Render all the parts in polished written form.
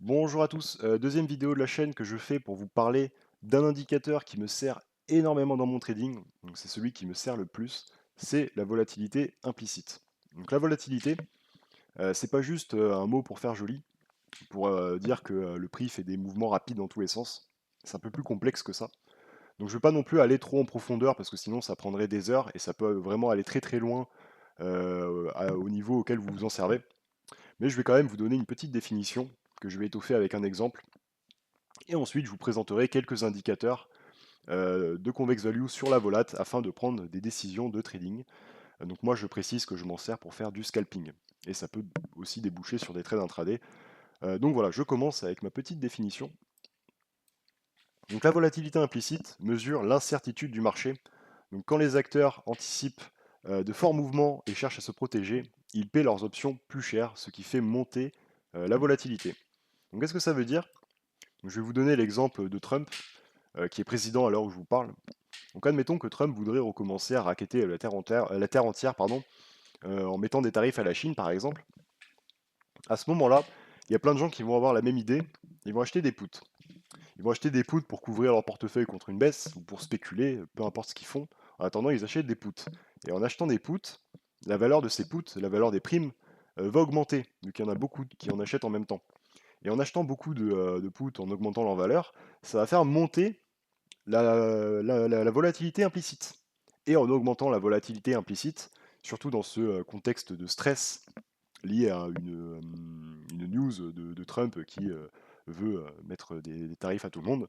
Bonjour à tous, deuxième vidéo de la chaîne que je fais pour vous parler d'un indicateur qui me sert énormément dans mon trading. Donc c'est celui qui me sert le plus, c'est la volatilité implicite. Donc la volatilité, c'est pas juste un mot pour faire joli, pour dire que le prix fait des mouvements rapides dans tous les sens. C'est un peu plus complexe que ça. Donc je ne vais pas non plus aller trop en profondeur parce que sinon ça prendrait des heures et ça peut vraiment aller très très loin au niveau auquel vous vous en servez. Mais je vais quand même vous donner une petite définition que je vais étoffer avec un exemple. Et ensuite, je vous présenterai quelques indicateurs de convex value sur la volate afin de prendre des décisions de trading. Donc moi, je précise que je m'en sers pour faire du scalping. Et ça peut aussi déboucher sur des trades intraday. Donc voilà, je commence avec ma petite définition. Donc la volatilité implicite mesure l'incertitude du marché. Donc quand les acteurs anticipent de forts mouvements et cherchent à se protéger, ils paient leurs options plus cher, ce qui fait monter la volatilité. Donc qu'est-ce que ça veut dire? Je vais vous donner l'exemple de Trump, qui est président à l'heure où je vous parle. Donc admettons que Trump voudrait recommencer à racketter la terre entière pardon, en mettant des tarifs à la Chine par exemple. À ce moment-là, il y a plein de gens qui vont avoir la même idée, ils vont acheter des puts. Ils vont acheter des puts pour couvrir leur portefeuille contre une baisse ou pour spéculer, peu importe ce qu'ils font. En attendant, ils achètent des puts. Et en achetant des puts, la valeur de ces puts, la valeur des primes, va augmenter, vu qu'il y en a beaucoup qui en achètent en même temps. Et en achetant beaucoup de puts en augmentant leur valeur, ça va faire monter la volatilité implicite. Et en augmentant la volatilité implicite, surtout dans ce contexte de stress lié à une news de Trump qui veut mettre des tarifs à tout le monde,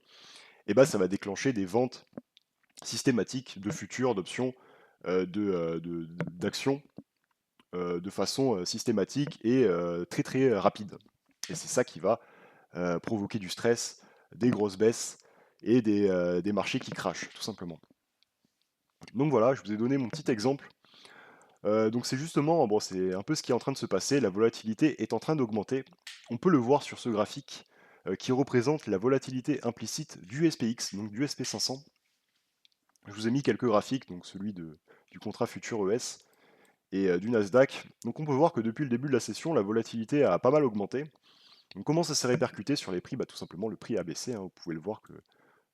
et bah, ça va déclencher des ventes systématiques de futurs, d'options, d'actions de façon systématique et très très rapide. Et c'est ça qui va provoquer du stress, des grosses baisses et des marchés qui crachent, tout simplement. Donc voilà, je vous ai donné mon petit exemple. Donc c'est justement, bon, c'est un peu ce qui est en train de se passer, la volatilité est en train d'augmenter. On peut le voir sur ce graphique qui représente la volatilité implicite du SPX, donc du SP500. Je vous ai mis quelques graphiques, donc celui du contrat futur ES et du Nasdaq. Donc on peut voir que depuis le début de la session, la volatilité a pas mal augmenté. Donc comment ça s'est répercuté sur les prix? Bah, tout simplement le prix a baissé, hein. Vous pouvez le voir que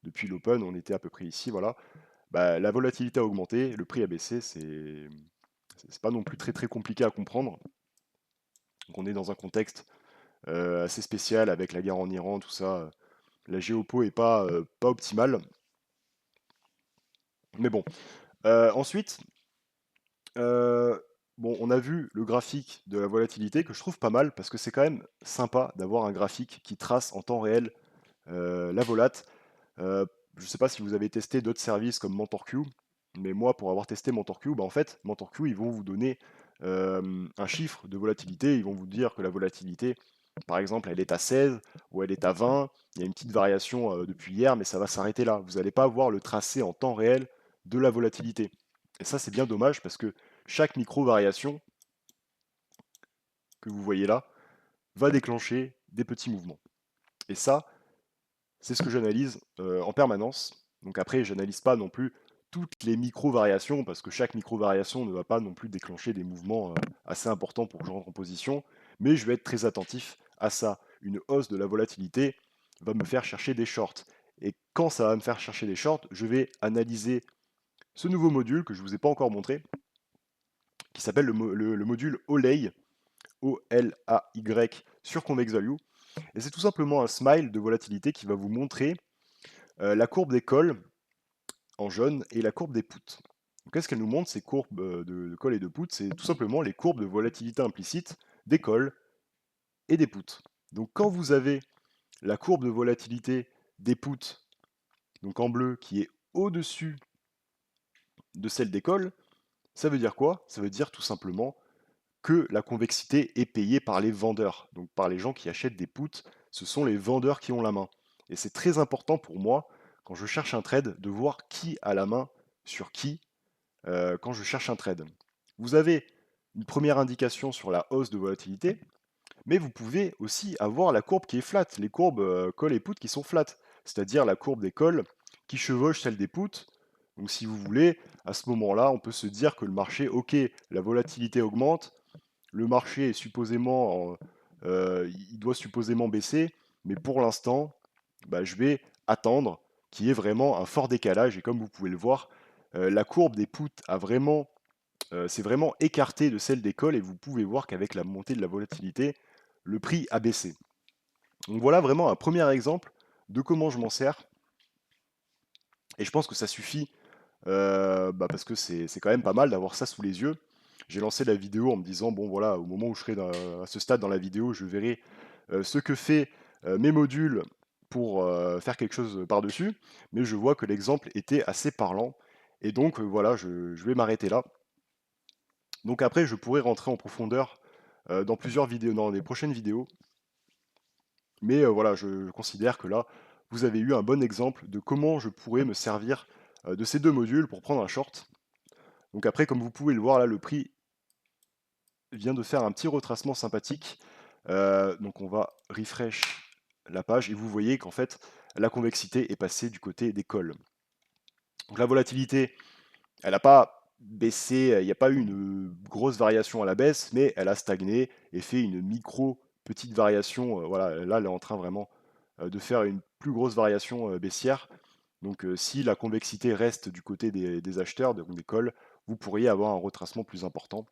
depuis l'open, on était à peu près ici, voilà. Bah, la volatilité a augmenté, le prix a baissé, c'est pas non plus très très compliqué à comprendre. Donc on est dans un contexte assez spécial avec la guerre en Iran, tout ça. La géopo est pas optimale. Mais bon. Ensuite, euh, bon, on a vu le graphique de la volatilité que je trouve pas mal parce que c'est quand même sympa d'avoir un graphique qui trace en temps réel la volate. Euh, je ne sais pas si vous avez testé d'autres services comme MentorQ, mais moi, pour avoir testé MentorQ, bah en fait, MentorQ, ils vont vous donner un chiffre de volatilité. Ils vont vous dire que la volatilité, par exemple, elle est à 16 ou elle est à 20. Il y a une petite variation depuis hier, mais ça va s'arrêter là. Vous n'allez pas avoir le tracé en temps réel de la volatilité. Et ça, c'est bien dommage parce que chaque micro-variation que vous voyez là va déclencher des petits mouvements. Et ça, c'est ce que j'analyse en permanence. Donc après, j'analyse pas non plus toutes les micro-variations, parce que chaque micro-variation ne va pas non plus déclencher des mouvements assez importants pour que je rentre en position, mais je vais être très attentif à ça. Une hausse de la volatilité va me faire chercher des shorts. Et quand ça va me faire chercher des shorts, je vais analyser ce nouveau module que je ne vous ai pas encore montré, qui s'appelle le module OLAY, O-L-A-Y, sur Convex Value. Et c'est tout simplement un smile de volatilité qui va vous montrer la courbe des cols en jaune et la courbe des puts. Qu'est-ce qu'elle nous montre, ces courbes de call et de put? C'est tout simplement les courbes de volatilité implicite des calls et des puts. Donc quand vous avez la courbe de volatilité des puts, donc en bleu, qui est au-dessus de celle des calls, ça veut dire quoi? Ça veut dire tout simplement que la convexité est payée par les vendeurs, donc par les gens qui achètent des puts, ce sont les vendeurs qui ont la main. Et c'est très important pour moi, quand je cherche un trade, de voir qui a la main sur qui quand je cherche un trade. Vous avez une première indication sur la hausse de volatilité, mais vous pouvez aussi avoir la courbe qui est flat, les courbes call et put qui sont flat, c'est-à-dire la courbe des calls qui chevauche celle des puts. Donc si vous voulez, à ce moment-là, on peut se dire que le marché, ok, la volatilité augmente, le marché est supposément, il doit supposément baisser, mais pour l'instant, bah, je vais attendre qu'il y ait vraiment un fort décalage et comme vous pouvez le voir, la courbe des puts a vraiment, s'est vraiment écartée de celle des calls et vous pouvez voir qu'avec la montée de la volatilité, le prix a baissé. Donc voilà vraiment un premier exemple de comment je m'en sers et je pense que ça suffit, bah, parce que c'est quand même pas mal d'avoir ça sous les yeux. J'ai lancé la vidéo en me disant: «Bon voilà, au moment où je serai à ce stade dans la vidéo, je verrai, ce que fait, mes modules pour, faire quelque chose, par-dessus». Mais je vois que l'exemple était assez parlant et donc voilà, je vais m'arrêter là. Donc après, je pourrais rentrer en profondeur, dans plusieurs vidéos dans les prochaines vidéos. Mais voilà, je considère que là, vous avez eu un bon exemple de comment je pourrais me servir, de ces 2 modules pour prendre un short. Donc après, comme vous pouvez le voir là, le prix vient de faire un petit retracement sympathique. Donc on va refresh la page et vous voyez qu'en fait, la convexité est passée du côté des calls. Donc la volatilité, elle n'a pas baissé, il n'y a pas eu une grosse variation à la baisse, mais elle a stagné et fait une micro petite variation. Voilà, là, elle est en train vraiment de faire une plus grosse variation baissière. Donc si la convexité reste du côté des acheteurs, donc des calls, vous pourriez avoir un retracement plus important.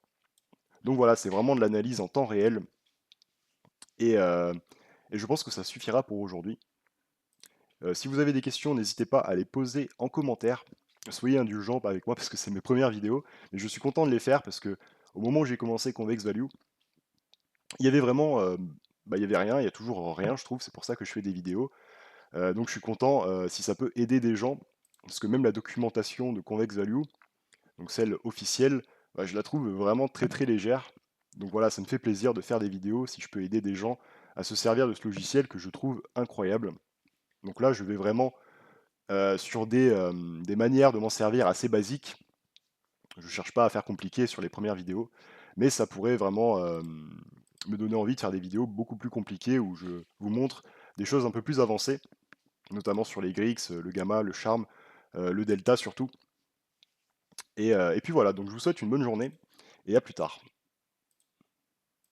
Donc voilà, c'est vraiment de l'analyse en temps réel et, euh, et je pense que ça suffira pour aujourd'hui. Si vous avez des questions, n'hésitez pas à les poser en commentaire. Soyez indulgents avec moi parce que c'est mes premières vidéos, mais je suis content de les faire parce que au moment où j'ai commencé Convex Value, il y avait vraiment, bah, il y avait rien, il y a toujours rien, je trouve. C'est pour ça que je fais des vidéos. Donc je suis content si ça peut aider des gens, parce que même la documentation de Convex Value, donc celle officielle, bah, je la trouve vraiment très très légère. Donc voilà, ça me fait plaisir de faire des vidéos si je peux aider des gens à se servir de ce logiciel que je trouve incroyable. Donc là, je vais vraiment sur des manières de m'en servir assez basiques. Je ne cherche pas à faire compliqué sur les premières vidéos, mais ça pourrait vraiment me donner envie de faire des vidéos beaucoup plus compliquées où je vous montre des choses un peu plus avancées, notamment sur les GRX, le gamma, le charme, le delta surtout. Et puis voilà, donc je vous souhaite une bonne journée et à plus tard.